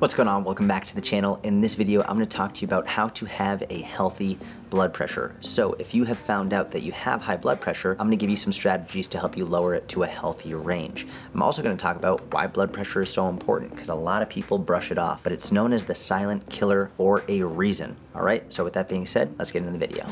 What's going on? Welcome back to the channel. In this video, I'm going to talk to you about how to have a healthy blood pressure. So if you have found out that you have high blood pressure, I'm going to give you some strategies to help you lower it to a healthy range. I'm also going to talk about why blood pressure is so important, because a lot of people brush it off, but it's known as the silent killer for a reason. All right, so with that being said, let's get into the video.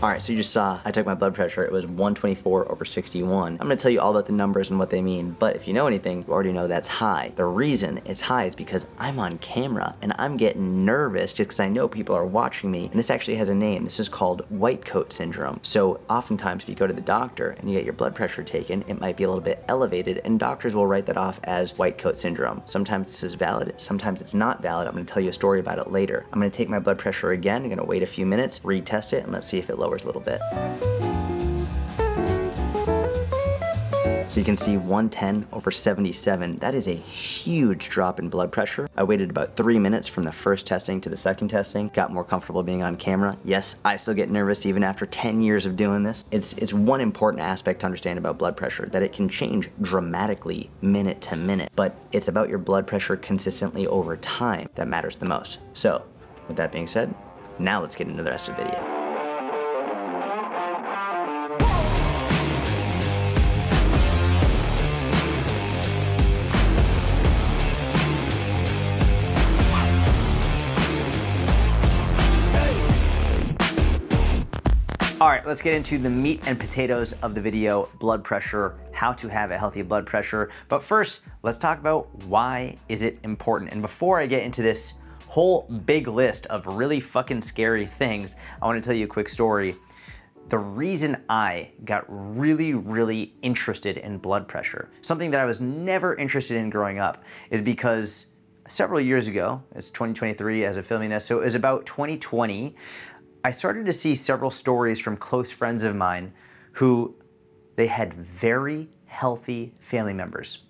Alright, so you just saw I took my blood pressure. It was 124/61. I'm going to tell you all about the numbers and what they mean, but if you know anything, you already know that's high. The reason it's high is because I'm on camera and I'm getting nervous just because I know people are watching me, and this actually has a name. This is called white coat syndrome. So oftentimes if you go to the doctor and you get your blood pressure taken, it might be a little bit elevated, and doctors will write that off as white coat syndrome. Sometimes this is valid, sometimes it's not valid. I'm going to tell you a story about it later. I'm going to take my blood pressure again. I'm going to wait a few minutes, retest it, and let's see if it lowers a little bit. So you can see 110/77. That is a huge drop in blood pressure. I waited about 3 minutes from the first testing to the second testing, got more comfortable being on camera. Yes, I still get nervous even after 10 years of doing this. It's one important aspect to understand about blood pressure, that it can change dramatically minute to minute, but it's about your blood pressure consistently over time that matters the most. So with that being said, now let's get into the rest of the video. All right, let's get into the meat and potatoes of the video, blood pressure, how to have a healthy blood pressure. But first, let's talk about why is it important. And before I get into this whole big list of really fucking scary things, I want to tell you a quick story. The reason I got really interested in blood pressure, something that I was never interested in growing up, is because several years ago, it's 2023 as of filming this, so it was about 2020, I started to see several stories from close friends of mine who they had very healthy family members.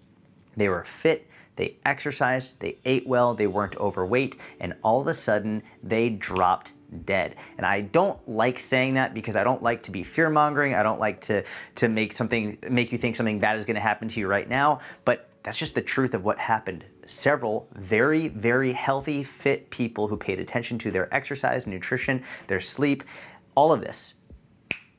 They were fit, they exercised, they ate well, they weren't overweight, and all of a sudden they dropped dead. And I don't like saying that because I don't like to be fear-mongering. I don't like to make you think something bad is going to happen to you right now, but that's just the truth of what happened. Several very healthy, fit people who paid attention to their exercise, nutrition, their sleep, all of this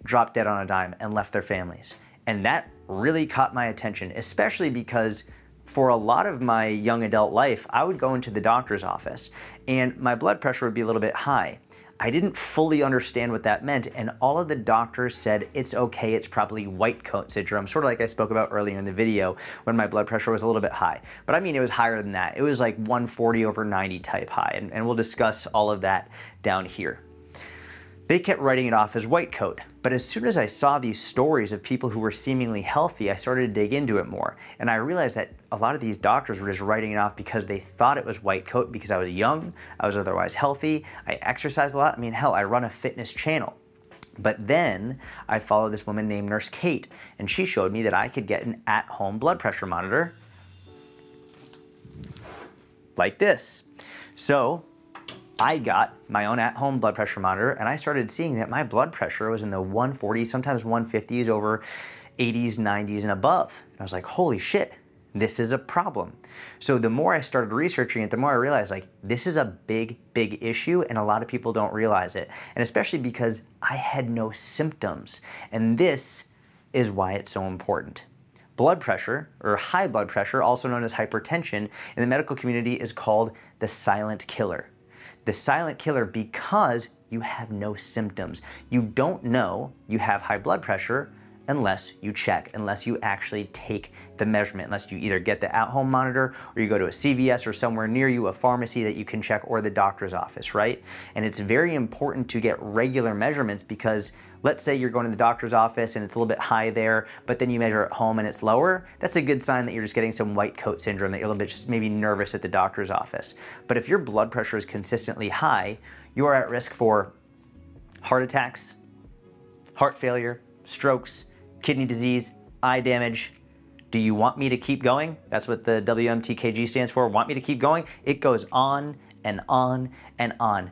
dropped dead on a dime and left their families. And that really caught my attention, especially because for a lot of my young adult life, I would go into the doctor's office and my blood pressure would be a little bit high. I didn't fully understand what that meant, and all of the doctors said, it's okay, it's probably white coat syndrome, sort of like I spoke about earlier in the video when my blood pressure was a little bit high. But I mean, it was higher than that. It was like 140/90 type high, and we'll discuss all of that down here. They kept writing it off as white coat, but as soon as I saw these stories of people who were seemingly healthy, I started to dig into it more. And I realized that a lot of these doctors were just writing it off because they thought it was white coat because I was young, I was otherwise healthy, I exercised a lot. I mean, hell, I run a fitness channel. But then I followed this woman named Nurse Kate, and she showed me that I could get an at-home blood pressure monitor like this. So I got my own at-home blood pressure monitor, and I started seeing that my blood pressure was in the 140s, sometimes 150s, over 80s, 90s, and above. And I was like, holy shit, this is a problem. So the more I started researching it, the more I realized, like, this is a big issue, and a lot of people don't realize it. And especially because I had no symptoms. And this is why it's so important. Blood pressure, or high blood pressure, also known as hypertension, in the medical community is called the silent killer. The silent killer because you have no symptoms. You don't know you have high blood pressure unless you check, unless you actually take the measurement, unless you either get the at-home monitor or you go to a CVS or somewhere near you, a pharmacy that you can check, or the doctor's office, right? And it's very important to get regular measurements because let's say you're going to the doctor's office and it's a little bit high there, but then you measure at home and it's lower. That's a good sign that you're just getting some white coat syndrome, that you're a little bit just maybe nervous at the doctor's office. But if your blood pressure is consistently high, you are at risk for heart attacks, heart failure, strokes, kidney disease, eye damage. Do you want me to keep going? That's what the WMTKG stands for. Want me to keep going? It goes on and on and on.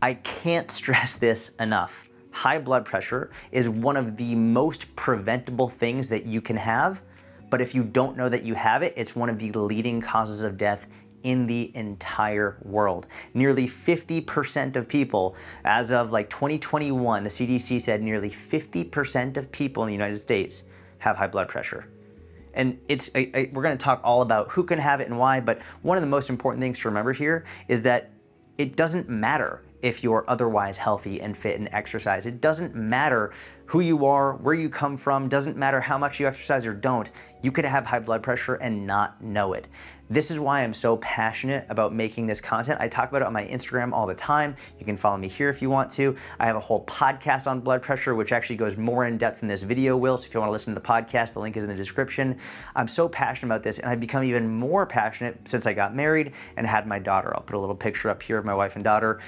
I can't stress this enough. High blood pressure is one of the most preventable things that you can have, but if you don't know that you have it, it's one of the leading causes of death in the entire world. Nearly 50% of people, as of like 2021, the CDC said nearly 50% of people in the United States have high blood pressure. And we're gonna talk all about who can have it and why, but one of the most important things to remember here is that it doesn't matter if you're otherwise healthy and fit and exercise. It doesn't matter who you are, where you come from, doesn't matter how much you exercise or don't. You could have high blood pressure and not know it. This is why I'm so passionate about making this content. I talk about it on my Instagram all the time. You can follow me here if you want to. I have a whole podcast on blood pressure, which actually goes more in depth than this video will. So if you want to listen to the podcast, the link is in the description. I'm so passionate about this, and I've become even more passionate since I got married and had my daughter. I'll put a little picture up here of my wife and daughter.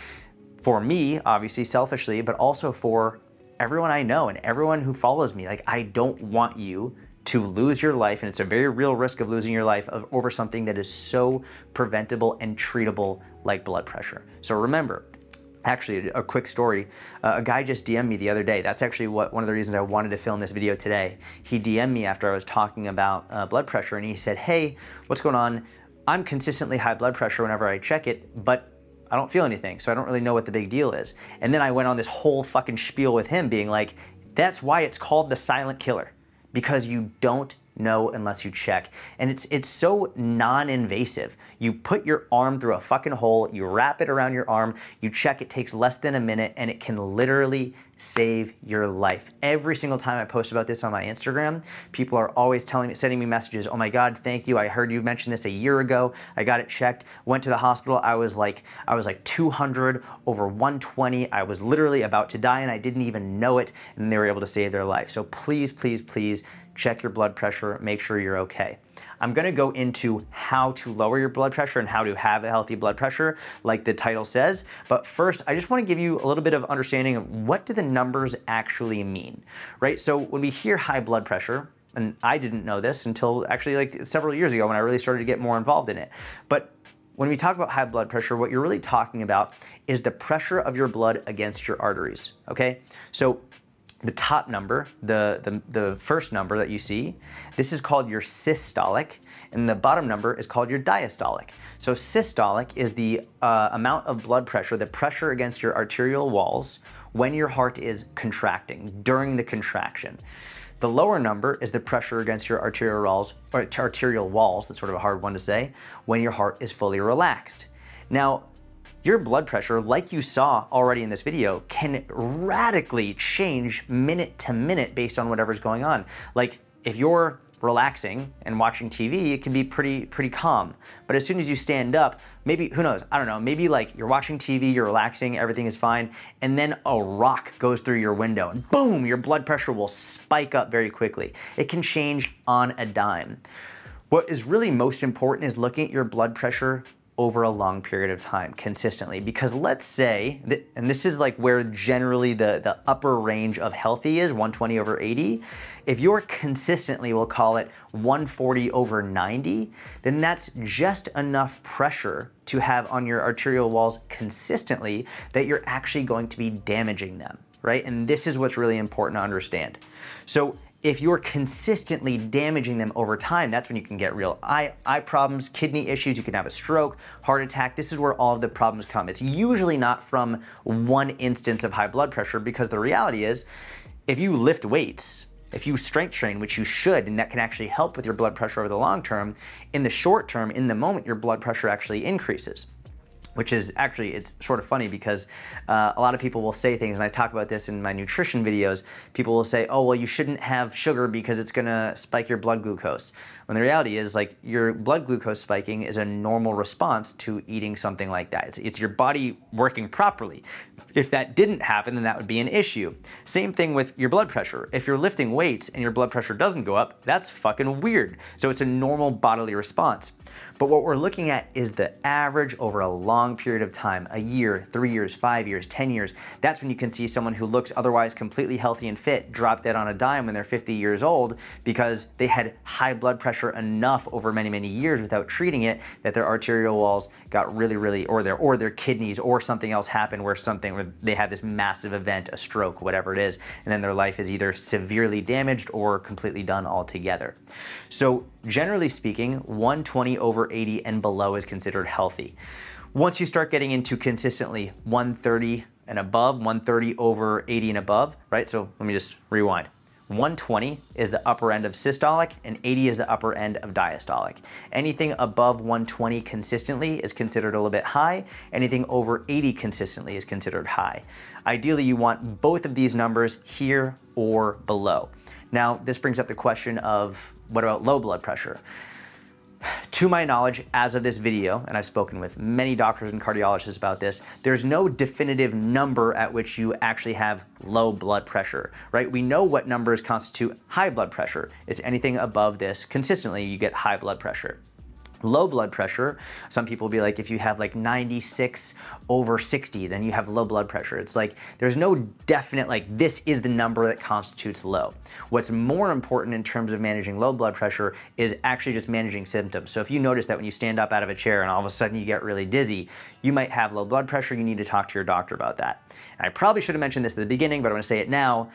For me, obviously, selfishly, but also for everyone I know and everyone who follows me. Like, I don't want you to lose your life, and it's a very real risk of losing your life over something that is so preventable and treatable like blood pressure. So remember, actually, a quick story. A guy just DM'd me the other day. That's actually one of the reasons I wanted to film this video today. He DM'd me after I was talking about blood pressure, and he said, hey, what's going on? I'm consistently high blood pressure whenever I check it, but I don't feel anything, so I don't really know what the big deal is. And then I went on this whole fucking spiel with him being like, that's why it's called the silent killer, because you don't know unless you check. And it's so non-invasive. You put your arm through a fucking hole, you wrap it around your arm, you check, it takes less than a minute, and it can literally save your life. Every single time I post about this on my Instagram, people are always sending me messages, oh my God, thank you, I heard you mention this a year ago, I got it checked, went to the hospital, I was like 200 over 120, I was literally about to die and I didn't even know it, and they were able to save their life. So please, please, please check your blood pressure, make sure you're okay. I'm gonna go into how to lower your blood pressure and how to have a healthy blood pressure, like the title says. But first, I just wanna give you a little bit of understanding of what do the numbers actually mean, right? So when we hear high blood pressure, and I didn't know this until actually like several years ago when I really started to get more involved in it. But when we talk about high blood pressure, what you're really talking about is the pressure of your blood against your arteries, okay? So the top number, the first number that you see, this is called your systolic, and the bottom number is called your diastolic. So systolic is the amount of blood pressure, the pressure against your arterial walls when your heart is contracting, during the contraction. The lower number is the pressure against your arterial walls, that's sort of a hard one to say, when your heart is fully relaxed. Now, your blood pressure, like you saw already in this video, can radically change minute to minute based on whatever's going on. Like if you're relaxing and watching TV, it can be pretty calm. But as soon as you stand up, maybe, who knows, I don't know, maybe like you're watching TV, you're relaxing, everything is fine, and then a rock goes through your window and boom, your blood pressure will spike up very quickly. It can change on a dime. What is really most important is looking at your blood pressure over a long period of time, consistently. Because let's say, and this is like where generally the upper range of healthy is, 120 over 80. If you're consistently, we'll call it 140 over 90, then that's just enough pressure to have on your arterial walls consistently that you're actually going to be damaging them, right? And this is what's really important to understand. So if you're consistently damaging them over time, that's when you can get real eye problems, kidney issues, you can have a stroke, heart attack. This is where all of the problems come. It's usually not from one instance of high blood pressure, because the reality is, if you lift weights, if you strength train, which you should, and that can actually help with your blood pressure over the long term, in the short term, in the moment, your blood pressure actually increases. Which is actually, it's sort of funny because a lot of people will say things, and I talk about this in my nutrition videos. People will say, oh, well, you shouldn't have sugar because it's gonna spike your blood glucose. When the reality is, like, your blood glucose spiking is a normal response to eating something like that. It's your body working properly. If that didn't happen, then that would be an issue. Same thing with your blood pressure. If you're lifting weights and your blood pressure doesn't go up, that's fucking weird. So it's a normal bodily response. But what we're looking at is the average over a long period of time, a year, 3 years, 5 years, 10 years. That's when you can see someone who looks otherwise completely healthy and fit drop dead on a dime when they're 50 years old because they had high blood pressure enough over many, many years without treating it that their arterial walls got really, or their kidneys or something else happened where they have this massive event, a stroke, whatever it is, and then their life is either severely damaged or completely done altogether. So generally speaking, 120 over 80 and below is considered healthy. Once you start getting into consistently 130 and above, 130 over 80 and above, right? So let me just rewind. 120 is the upper end of systolic and 80 is the upper end of diastolic. Anything above 120 consistently is considered a little bit high. Anything over 80 consistently is considered high. Ideally, you want both of these numbers here or below. Now, this brings up the question of what about low blood pressure? To my knowledge, as of this video, and I've spoken with many doctors and cardiologists about this, there's no definitive number at which you actually have low blood pressure, right? We know what numbers constitute high blood pressure. It's anything above this. Consistently, you get high blood pressure. Low blood pressure, some people will be like, if you have like 96 over 60, then you have low blood pressure. It's like, there's no definite, like, this is the number that constitutes low. What's more important in terms of managing low blood pressure is actually just managing symptoms. So if you notice that when you stand up out of a chair and all of a sudden you get really dizzy, you might have low blood pressure. You need to talk to your doctor about that. And I probably should have mentioned this at the beginning, but I'm gonna say it now.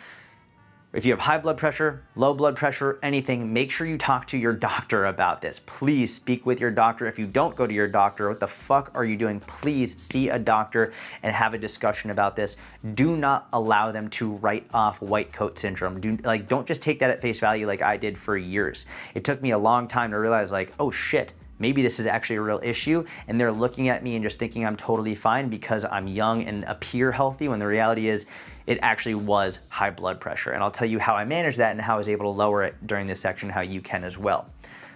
If you have high blood pressure, low blood pressure, anything, make sure you talk to your doctor about this. Please speak with your doctor. If you don't go to your doctor, what the fuck are you doing? Please see a doctor and have a discussion about this. Do not allow them to write off white coat syndrome. Don't just take that at face value like I did for years. It took me a long time to realize, like, oh shit, maybe this is actually a real issue, and they're looking at me and just thinking I'm totally fine because I'm young and appear healthy, when the reality is it actually was high blood pressure. And I'll tell you how I managed that and how I was able to lower it during this section, how you can as well.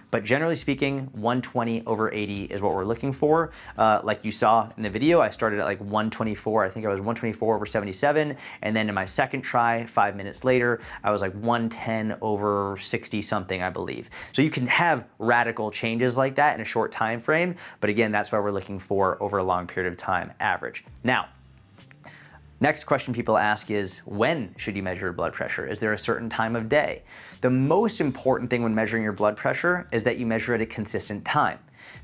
But generally speaking, 120 over 80 is what we're looking for. Like you saw in the video, I started at like 124. I think I was 124 over 77. And then in my second try, 5 minutes later, I was like 110 over 60 something, I believe. So you can have radical changes like that in a short time frame. But again, that's why we're looking for over a long period of time, average. Now, next question people ask is, when should you measure your blood pressure? Is there a certain time of day? The most important thing when measuring your blood pressure is that you measure at a consistent time,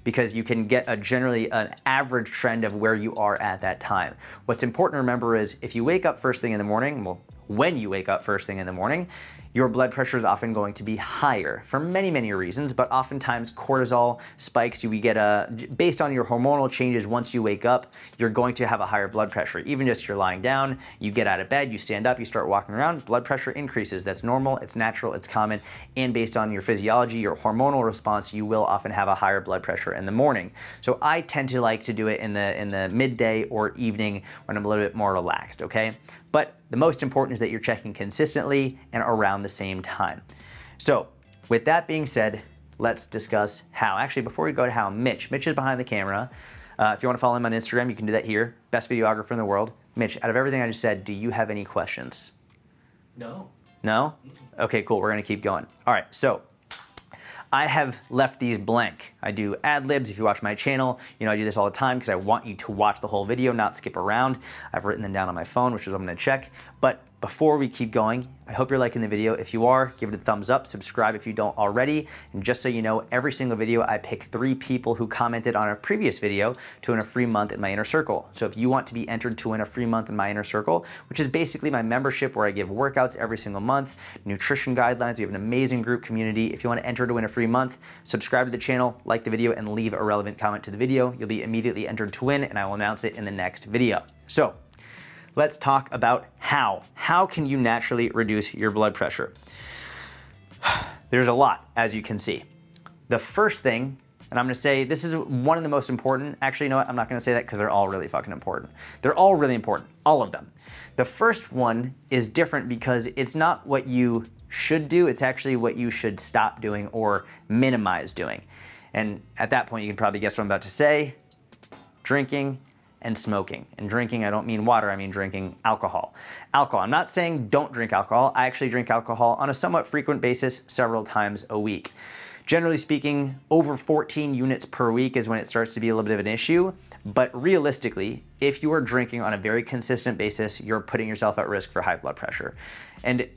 because you can get generally an average trend of where you are at that time. What's important to remember is if you wake up first thing in the morning, well, when you wake up first thing in the morning, your blood pressure is often going to be higher for many, many reasons, but oftentimes cortisol spikes. Based on your hormonal changes once you wake up, you're going to have a higher blood pressure. Even just you're lying down, you get out of bed, you stand up, you start walking around, blood pressure increases. That's normal, it's natural, it's common, and based on your physiology, your hormonal response, you will often have a higher blood pressure in the morning. So I tend to like to do it in the midday or evening when I'm a little bit more relaxed, okay? But the most important is that you're checking consistently and around the same time. So with that being said, let's discuss how. Actually, before we go to how, Mitch is behind the camera. If you want to follow him on Instagram, you can do that here. Best videographer in the world. Mitch, out of everything I just said, do you have any questions? No. No? Okay, cool. We're going to keep going. All right, so I have left these blank. I do ad libs. If you watch my channel, you know I do this all the time because I want you to watch the whole video, not skip around. I've written them down on my phone, which is what I'm going to check. But before we keep going, I hope you're liking the video. If you are, give it a thumbs up, subscribe if you don't already. And just so you know, every single video, I pick 3 people who commented on a previous video to win a free month in my inner circle. So if you want to be entered to win a free month in my inner circle, which is basically my membership where I give workouts every single month, nutrition guidelines, we have an amazing group community. If you want to enter to win a free month, subscribe to the channel, like the video, and leave a relevant comment to the video. You'll be immediately entered to win, and I will announce it in the next video. So let's talk about how. How can you naturally reduce your blood pressure? There's a lot, as you can see. The first thing, and I'm gonna say this is one of the most important. Actually, you know what? I'm not gonna say that because they're all really fucking important. They're all really important, all of them. The first one is different because it's not what you should do, it's actually what you should stop doing or minimize doing. And at that point, you can probably guess what I'm about to say. Drinking and smoking. And drinking, I don't mean water, I mean drinking alcohol. Alcohol, I'm not saying don't drink alcohol. I actually drink alcohol on a somewhat frequent basis several times a week. Generally speaking, over 14 units per week is when it starts to be a little bit of an issue. But realistically, if you are drinking on a very consistent basis, you're putting yourself at risk for high blood pressure. And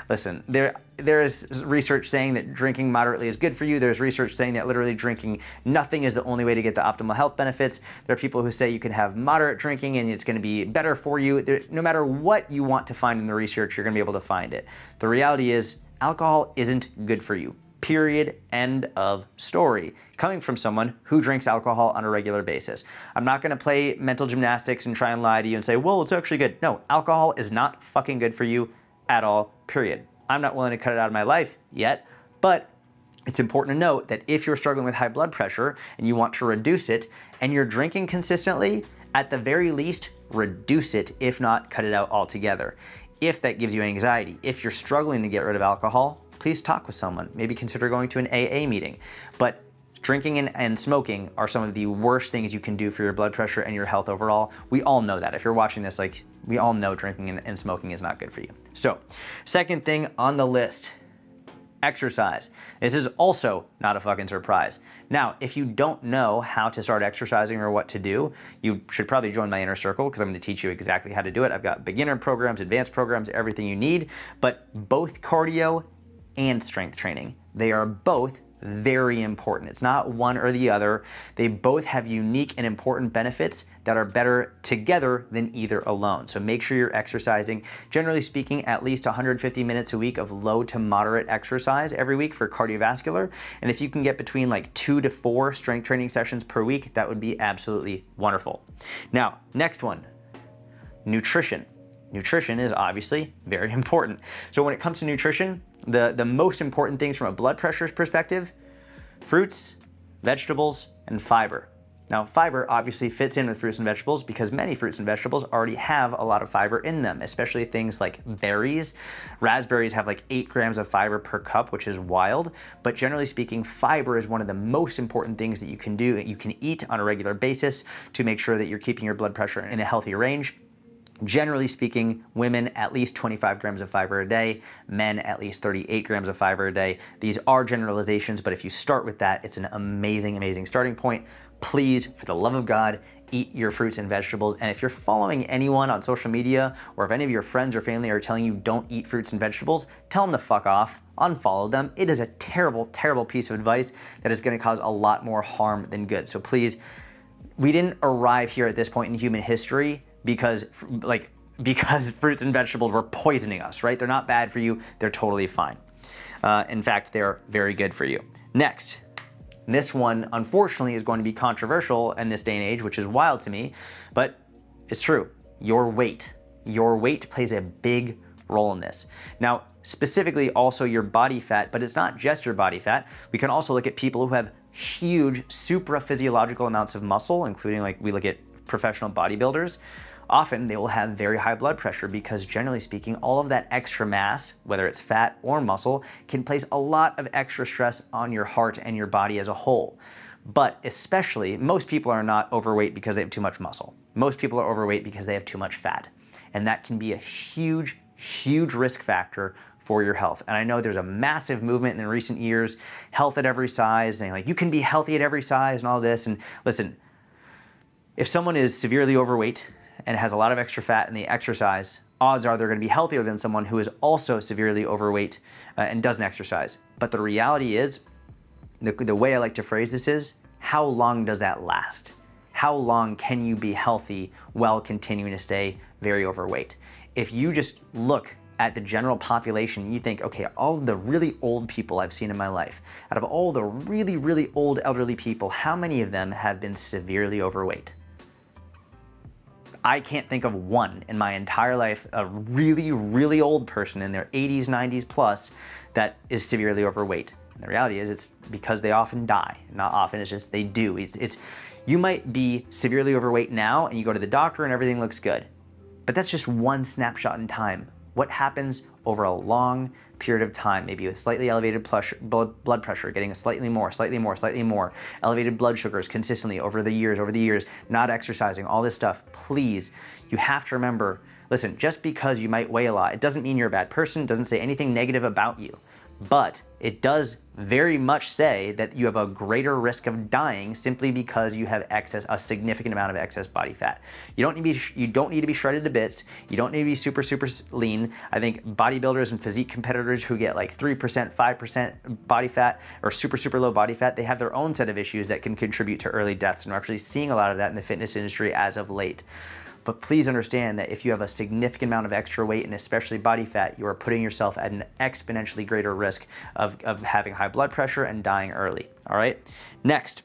listen, there is research saying that drinking moderately is good for you. There's research saying that literally drinking nothing is the only way to get the optimal health benefits. There are people who say you can have moderate drinking and it's going to be better for you. No matter what you want to find in the research, you're going to be able to find it. The reality is alcohol isn't good for you. Period. End of story. Coming from someone who drinks alcohol on a regular basis. I'm not going to play mental gymnastics and try and lie to you and say, well, it's actually good. No, alcohol is not fucking good for you at all, period. I'm not willing to cut it out of my life yet, but it's important to note that if you're struggling with high blood pressure and you want to reduce it and you're drinking consistently, at the very least, reduce it, if not cut it out altogether. If that gives you anxiety, if you're struggling to get rid of alcohol, please talk with someone. Maybe consider going to an AA meeting. But drinking and smoking are some of the worst things you can do for your blood pressure and your health overall. We all know that. If you're watching this, we all know drinking and smoking is not good for you. So, second thing on the list, exercise. This is also not a fucking surprise. Now, if you don't know how to start exercising or what to do, you should probably join my inner circle because I'm going to teach you exactly how to do it. I've got beginner programs, advanced programs, everything you need, but both cardio and strength training, they are both very important. It's not one or the other. They both have unique and important benefits that are better together than either alone. So make sure you're exercising, generally speaking, at least 150 minutes a week of low to moderate exercise every week for cardiovascular. And if you can get between like 2 to 4 strength training sessions per week, that would be absolutely wonderful. Now, next one, nutrition. Nutrition is obviously very important. So when it comes to nutrition, the most important things from a blood pressure perspective, fruits, vegetables, and fiber. Now, fiber obviously fits in with fruits and vegetables because many fruits and vegetables already have a lot of fiber in them, especially things like berries. Raspberries have like 8 grams of fiber per cup, which is wild. But generally speaking, fiber is one of the most important things that you can do, you can eat on a regular basis to make sure that you're keeping your blood pressure in a healthy range. Generally speaking, women at least 25 grams of fiber a day, men at least 38 grams of fiber a day. These are generalizations, but if you start with that, it's an amazing, amazing starting point. Please, for the love of God, eat your fruits and vegetables. And if you're following anyone on social media, or if any of your friends or family are telling you don't eat fruits and vegetables, tell them to fuck off, unfollow them. It is a terrible, terrible piece of advice that is going to cause a lot more harm than good. So please, we didn't arrive here at this point in human history because fruits and vegetables were poisoning us, right? They're not bad for you. They're totally fine. In fact, they're very good for you. Next, this one, unfortunately, is going to be controversial in this day and age, which is wild to me, but it's true. Your weight. Your weight plays a big role in this. Now, specifically also your body fat, but it's not just your body fat. We can also look at people who have huge supraphysiological amounts of muscle, including like we look at professional bodybuilders. Often they will have very high blood pressure because generally speaking, all of that extra mass, whether it's fat or muscle, can place a lot of extra stress on your heart and your body as a whole. But especially, most people are not overweight because they have too much muscle. Most people are overweight because they have too much fat. And that can be a huge, huge risk factor for your health. And I know there's a massive movement in recent years, health at every size, and like you can be healthy at every size and all this. And listen, if someone is severely overweight and has a lot of extra fat and they exercise, odds are they're going to be healthier than someone who is also severely overweight and doesn't exercise. But the reality is, the way I like to phrase this is, how long does that last? How long can you be healthy while continuing to stay very overweight? If you just look at the general population, you think, okay, all the really old people I've seen in my life, out of all the really, really old elderly people, how many of them have been severely overweight? I can't think of one in my entire life, a really, really old person in their 80s, 90s plus that is severely overweight. And the reality is it's because they often die. Not often, it's just they do. You might be severely overweight now and you go to the doctor and everything looks good. But that's just one snapshot in time. What happens over a long period of time, maybe with slightly elevated blood pressure, getting slightly more, elevated blood sugars consistently over the years, not exercising, all this stuff. Please, you have to remember, listen, just because you might weigh a lot, it doesn't mean you're a bad person, it doesn't say anything negative about you. but it does very much say that you have a greater risk of dying simply because you have a significant amount of excess body fat. You don't need to be shredded to bits. You don't need to be super lean. I think bodybuilders and physique competitors who get like 3%, 5% body fat or super low body fat, they have their own set of issues that can contribute to early deaths, and we're actually seeing a lot of that in the fitness industry as of late. But please understand that if you have a significant amount of extra weight and especially body fat, you are putting yourself at an exponentially greater risk of having high blood pressure and dying early, all right? Next,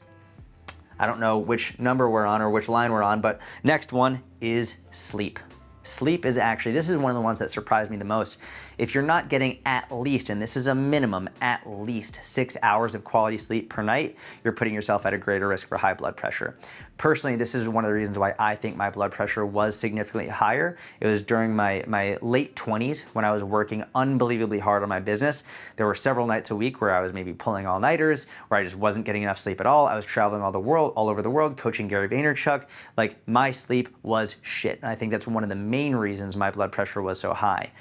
I don't know which number we're on or which line we're on, but next one is sleep. Sleep is actually, this is one of the ones that surprised me the most. If you're not getting at least, and this is a minimum, at least 6 hours of quality sleep per night, you're putting yourself at a greater risk for high blood pressure. Personally, this is one of the reasons why I think my blood pressure was significantly higher. It was during my late 20s when I was working unbelievably hard on my business. There were several nights a week where I was maybe pulling all-nighters, where I just wasn't getting enough sleep at all. I was traveling all over the world, coaching Gary Vaynerchuk. Like, my sleep was shit. And I think that's one of the main reasons my blood pressure was so high.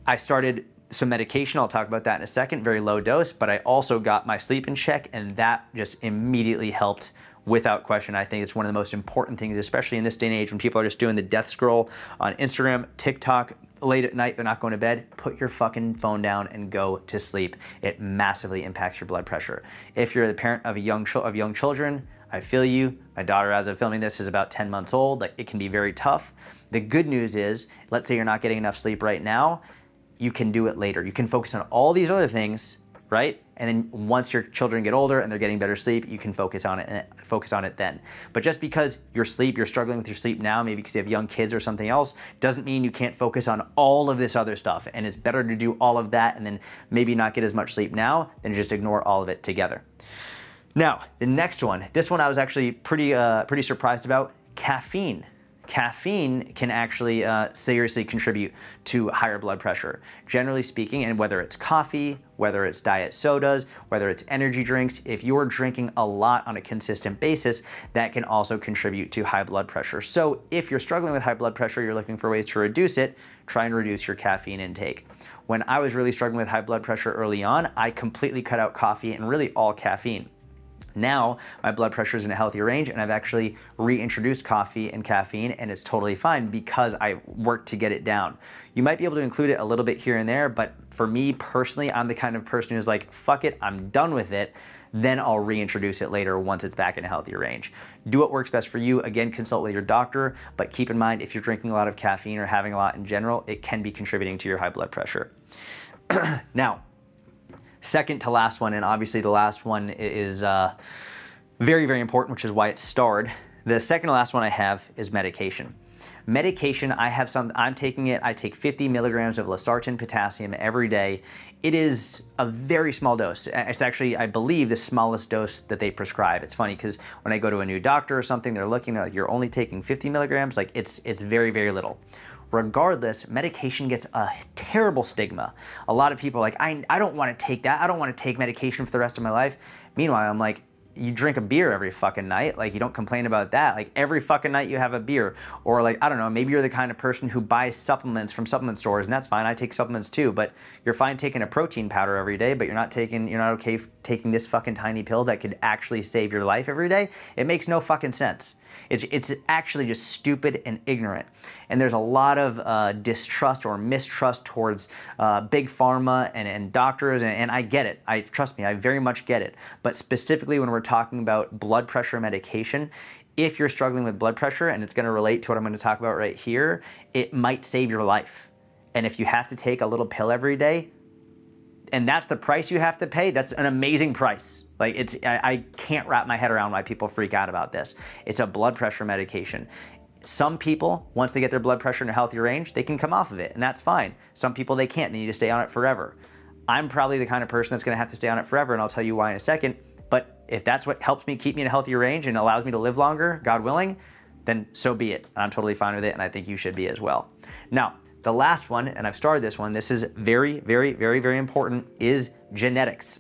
I started some medication, I'll talk about that in a second, very low dose, but I also got my sleep in check, and that just immediately helped without question. I think it's one of the most important things, especially in this day and age when people are just doing the death scroll on Instagram, TikTok, late at night, they're not going to bed. Put your fucking phone down and go to sleep. It massively impacts your blood pressure. If you're the parent of young children, I feel you. My daughter, as of filming this, is about 10 months old. Like, it can be very tough. The good news is, let's say you're not getting enough sleep right now, you can do it later. You can focus on all these other things, right? And then once your children get older and they're getting better sleep, you can focus on it then. But just because you're struggling with your sleep now, maybe because you have young kids or something else, doesn't mean you can't focus on all of this other stuff. And it's better to do all of that and then maybe not get as much sleep now than just ignore all of it together. Now, the next one, this one I was actually pretty surprised about, caffeine. Caffeine can actually seriously contribute to higher blood pressure. Generally speaking, and whether it's coffee, whether it's diet sodas, whether it's energy drinks, if you're drinking a lot on a consistent basis, that can also contribute to high blood pressure. So if you're struggling with high blood pressure, you're looking for ways to reduce it, try and reduce your caffeine intake. When I was really struggling with high blood pressure early on, I completely cut out coffee and really all caffeine. Now, my blood pressure is in a healthier range, and I've actually reintroduced coffee and caffeine, and it's totally fine because I worked to get it down. You might be able to include it a little bit here and there, but for me personally, I'm the kind of person who's like, fuck it, I'm done with it. Then I'll reintroduce it later once it's back in a healthier range. Do what works best for you. Again, consult with your doctor, but keep in mind, if you're drinking a lot of caffeine or having a lot in general, it can be contributing to your high blood pressure. Now, second to last one, and obviously the last one is very important, which is why it's starred. The second to last one I have is medication. Medication, I'm taking it, I take 50 milligrams of losartan potassium every day. It is a very small dose. It's actually, I believe, the smallest dose that they prescribe. It's funny because when I go to a new doctor or something, they're like, you're only taking 50 milligrams? Like, it's very little. Regardless, medication gets a terrible stigma. A lot of people are like, I don't want to take that. I don't want to take medication for the rest of my life. Meanwhile, I'm like, you drink a beer every fucking night. Like, you don't complain about that. Like, every fucking night you have a beer. Or like, I don't know, maybe you're the kind of person who buys supplements from supplement stores, and that's fine. I take supplements too, but you're fine taking a protein powder every day, but you're not okay taking this fucking tiny pill that could actually save your life every day. It makes no fucking sense. It's actually just stupid and ignorant. And there's a lot of distrust or mistrust towards big pharma and doctors, and I get it. Trust me, I very much get it. But specifically when we're talking about blood pressure medication, if you're struggling with blood pressure, and it's gonna relate to what I'm gonna talk about right here, it might save your life. And if you have to take a little pill every day, and that's the price you have to pay, that's an amazing price. Like, I can't wrap my head around why people freak out about this. It's a blood pressure medication. Some people, once they get their blood pressure in a healthy range, they can come off of it, and that's fine. Some people, they can't. They need to stay on it forever. I'm probably the kind of person that's gonna have to stay on it forever, and I'll tell you why in a second. But if that's what helps me keep me in a healthier range and allows me to live longer, God willing, then so be it. I'm totally fine with it, and I think you should be as well. Now, the last one, and I've started this one, this is very important, is genetics.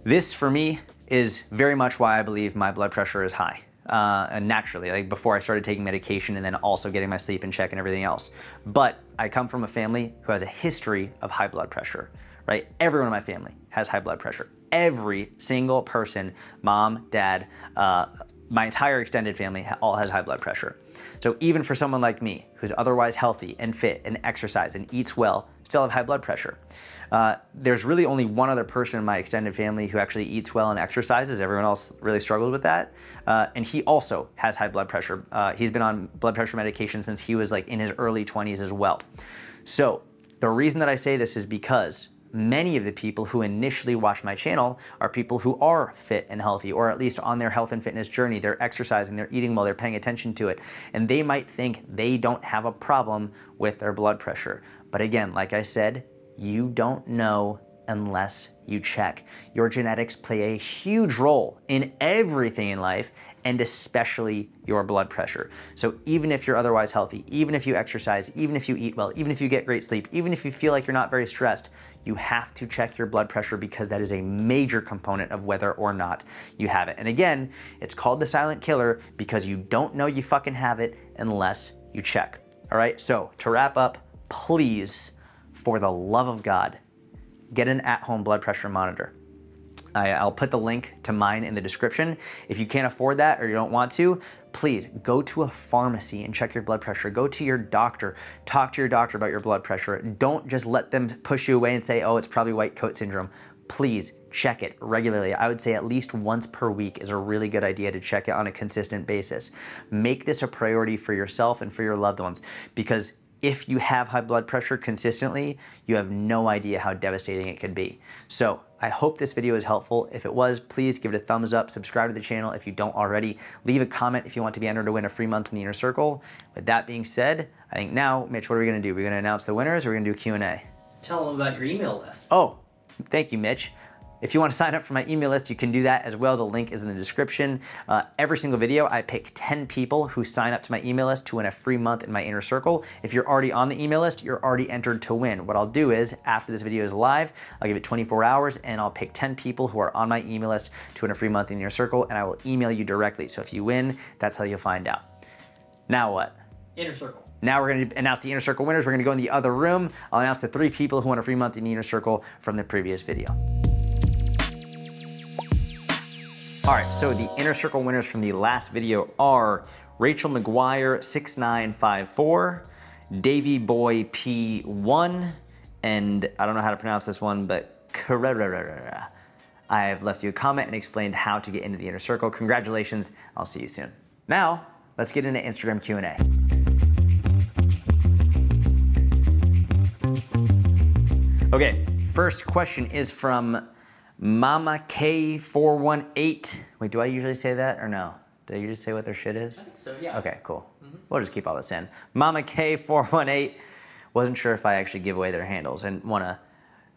This, for me, is very much why I believe my blood pressure is high. And naturally, like before I started taking medication and then also getting my sleep in check and everything else. But I come from a family who has a history of high blood pressure. right? Everyone in my family has high blood pressure. Every single person, mom, dad, my entire extended family all has high blood pressure. So even for someone like me, who's otherwise healthy and fit and exercise and eats well, still have high blood pressure. There's really only one other person in my extended family who actually eats well and exercises. Everyone else really struggles with that. And he also has high blood pressure. He's been on blood pressure medication since he was like in his early 20s as well. So the reason that I say this is because many of the people who initially watch my channel are people who are fit and healthy, or at least on their health and fitness journey. They're exercising, they're eating well, they're paying attention to it, and they might think they don't have a problem with their blood pressure. But again, like I said, you don't know unless you check. Your genetics play a huge role in everything in life, and especially your blood pressure. So even if you're otherwise healthy, even if you exercise, even if you eat well, even if you get great sleep, even if you feel like you're not very stressed, you have to check your blood pressure because that is a major component of whether or not you have it. And again, it's called the silent killer because you don't know you fucking have it unless you check. All right, so to wrap up, please, for the love of God, get an at-home blood pressure monitor. I'll put the link to mine in the description. If you can't afford that or you don't want to, please go to a pharmacy and check your blood pressure. Go to your doctor, talk to your doctor about your blood pressure. Don't just let them push you away and say, oh, it's probably white coat syndrome. Please check it regularly. I would say at least once per week is a really good idea to check it on a consistent basis. Make this a priority for yourself and for your loved ones, because if you have high blood pressure consistently, you have no idea how devastating it can be. So I hope this video is helpful. If it was, please give it a thumbs up, subscribe to the channel if you don't already, leave a comment if you want to be entered to win a free month in the Inner Circle. With that being said, I think now, Mitch, what are we gonna do? We're gonna announce the winners, or we're gonna do Q&A? Tell them about your email list. Oh, thank you, Mitch. If you want to sign up for my email list, you can do that as well. The link is in the description. Every single video, I pick 10 people who sign up to my email list to win a free month in my Inner Circle. If you're already on the email list, you're already entered to win. What I'll do is, after this video is live, I'll give it 24 hours and I'll pick 10 people who are on my email list to win a free month in Inner Circle, and I will email you directly. So if you win, that's how you'll find out. Now what? Inner Circle. Now we're going to announce the Inner Circle winners. We're going to go in the other room. I'll announce the 3 people who won a free month in the Inner Circle from the previous video. All right, so the Inner Circle winners from the last video are Rachel McGuire 6954, Davy Boy P1, and I don't know how to pronounce this one, but I have left you a comment and explained how to get into the Inner Circle. Congratulations, I'll see you soon. Now, let's get into Instagram Q&A. Okay, first question is from Mama K418. Wait, do I usually say that or no? Do I usually say what their shit is? I think so, yeah. Okay, cool. We'll just keep all this in. Mama K418. Wasn't sure if I actually give away their handles and want to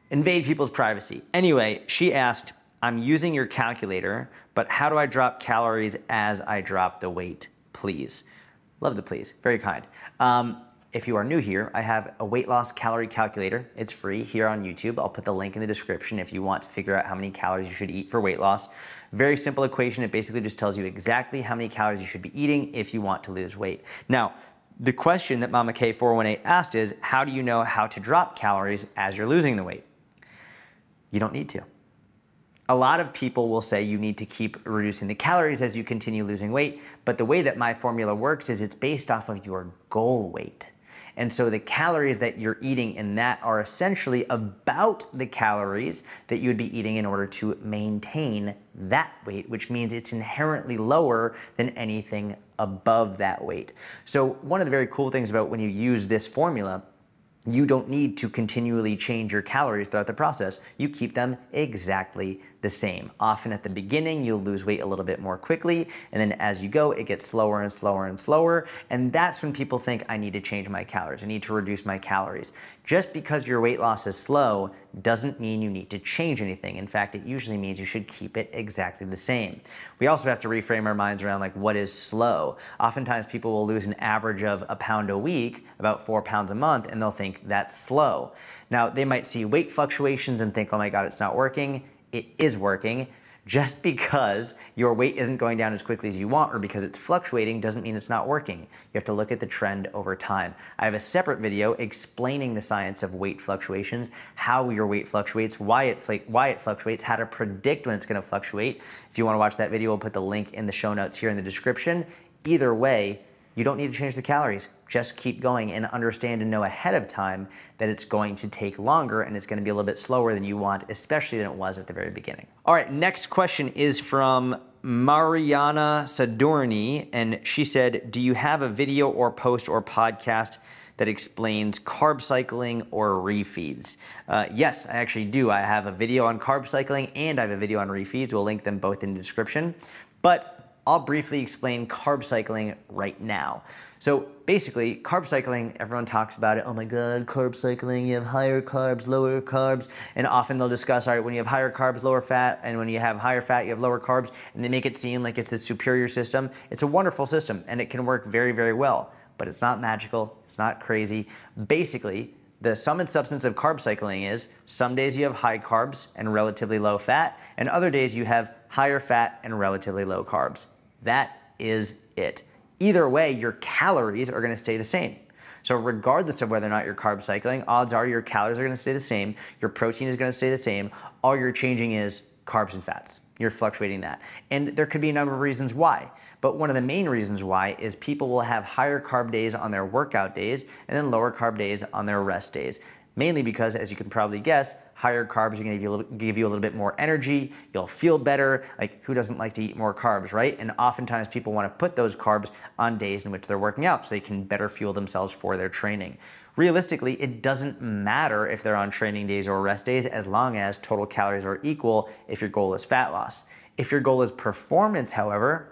invade people's privacy. Anyway, she asked, I'm using your calculator, but how do I drop calories as I drop the weight, please? Love the please, very kind. If you are new here, I have a weight loss calorie calculator. It's free here on YouTube. I'll put the link in the description if you want to figure out how many calories you should eat for weight loss. Very simple equation. It basically just tells you exactly how many calories you should be eating if you want to lose weight. Now, the question that Mama K418 asked is, how do you know how to drop calories as you're losing the weight? You don't need to. A lot of people will say you need to keep reducing the calories as you continue losing weight, but the way that my formula works is it's based off of your goal weight. And so the calories that you're eating in that are essentially about the calories that you would be eating in order to maintain that weight, which means it's inherently lower than anything above that weight. So one of the very cool things about when you use this formula, you don't need to continually change your calories throughout the process. You keep them exactly the same. Often at the beginning, you'll lose weight a little bit more quickly, and then as you go, it gets slower and slower and slower, and that's when people think, I need to change my calories, I need to reduce my calories. Just because your weight loss is slow doesn't mean you need to change anything. In fact, it usually means you should keep it exactly the same. We also have to reframe our minds around like what is slow. Oftentimes people will lose an average of a pound a week, about 4 pounds a month, and they'll think that's slow. Now, they might see weight fluctuations and think, oh my God, it's not working. It is working. Just because your weight isn't going down as quickly as you want or because it's fluctuating doesn't mean it's not working. You have to look at the trend over time. I have a separate video explaining the science of weight fluctuations, how your weight fluctuates, why it fluctuates, how to predict when it's going to fluctuate. If you want to watch that video, we'll put the link in the show notes here in the description. Either way, you don't need to change the calories. Just keep going and understand and know ahead of time that it's going to take longer and it's going to be a little bit slower than you want, especially than it was at the very beginning. All right, next question is from Mariana Sadorni, and she said, do you have a video or post or podcast that explains carb cycling or refeeds? Yes, I actually do. I have a video on carb cycling and I have a video on refeeds. We'll link them both in the description. But I'll briefly explain carb cycling right now. So basically, carb cycling, everyone talks about it. Oh my God, carb cycling, you have higher carbs, lower carbs. And often they'll discuss, all right, when you have higher carbs, lower fat, and when you have higher fat, you have lower carbs, and they make it seem like it's the superior system. It's a wonderful system, and it can work very, very well. But it's not magical, it's not crazy. Basically, the sum and substance of carb cycling is some days you have high carbs and relatively low fat, and other days you have higher fat and relatively low carbs. That is it. Either way, your calories are going to stay the same. So regardless of whether or not you're carb cycling, odds are your calories are going to stay the same, your protein is going to stay the same, all you're changing is carbs and fats. You're fluctuating that. And there could be a number of reasons why, but one of the main reasons why is people will have higher carb days on their workout days and then lower carb days on their rest days. Mainly because, as you can probably guess, higher carbs are going to give you a little bit more energy. You'll feel better. Like, who doesn't like to eat more carbs, right? And oftentimes people want to put those carbs on days in which they're working out so they can better fuel themselves for their training. Realistically, it doesn't matter if they're on training days or rest days as long as total calories are equal if your goal is fat loss. If your goal is performance, however,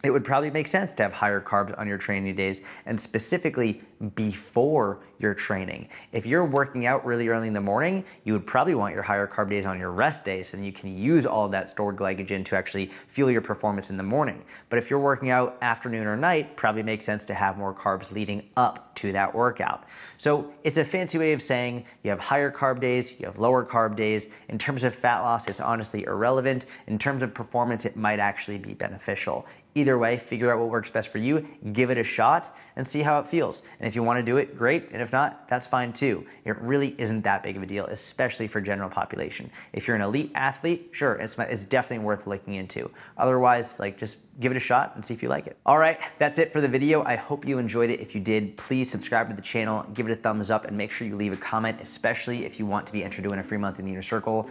it would probably make sense to have higher carbs on your training days and specifically before your training. If you're working out really early in the morning, you would probably want your higher carb days on your rest days so then you can use all of that stored glycogen to actually fuel your performance in the morning. But if you're working out afternoon or night, probably makes sense to have more carbs leading up to that workout. So it's a fancy way of saying you have higher carb days, you have lower carb days. In terms of fat loss, it's honestly irrelevant. In terms of performance, it might actually be beneficial. Either way, figure out what works best for you, give it a shot, and see how it feels. And if you want to do it, great. And if not, that's fine too. It really isn't that big of a deal, especially for general population. If you're an elite athlete, sure, it's definitely worth looking into. Otherwise, just give it a shot and see if you like it. All right, that's it for the video. I hope you enjoyed it. If you did, please subscribe to the channel, give it a thumbs up, and make sure you leave a comment, especially if you want to be entered to win a free month in the Inner Circle.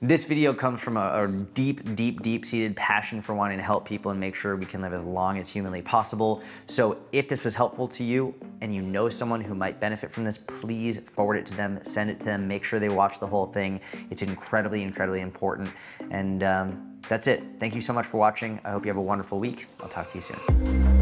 This video comes from a deep-seated passion for wanting to help people and make sure we can live as long as humanly possible. So if this was helpful to you and you know someone who might benefit from this, please forward it to them, send it to them, make sure they watch the whole thing. It's incredibly important. And that's it. Thank you so much for watching. I hope you have a wonderful week. I'll talk to you soon.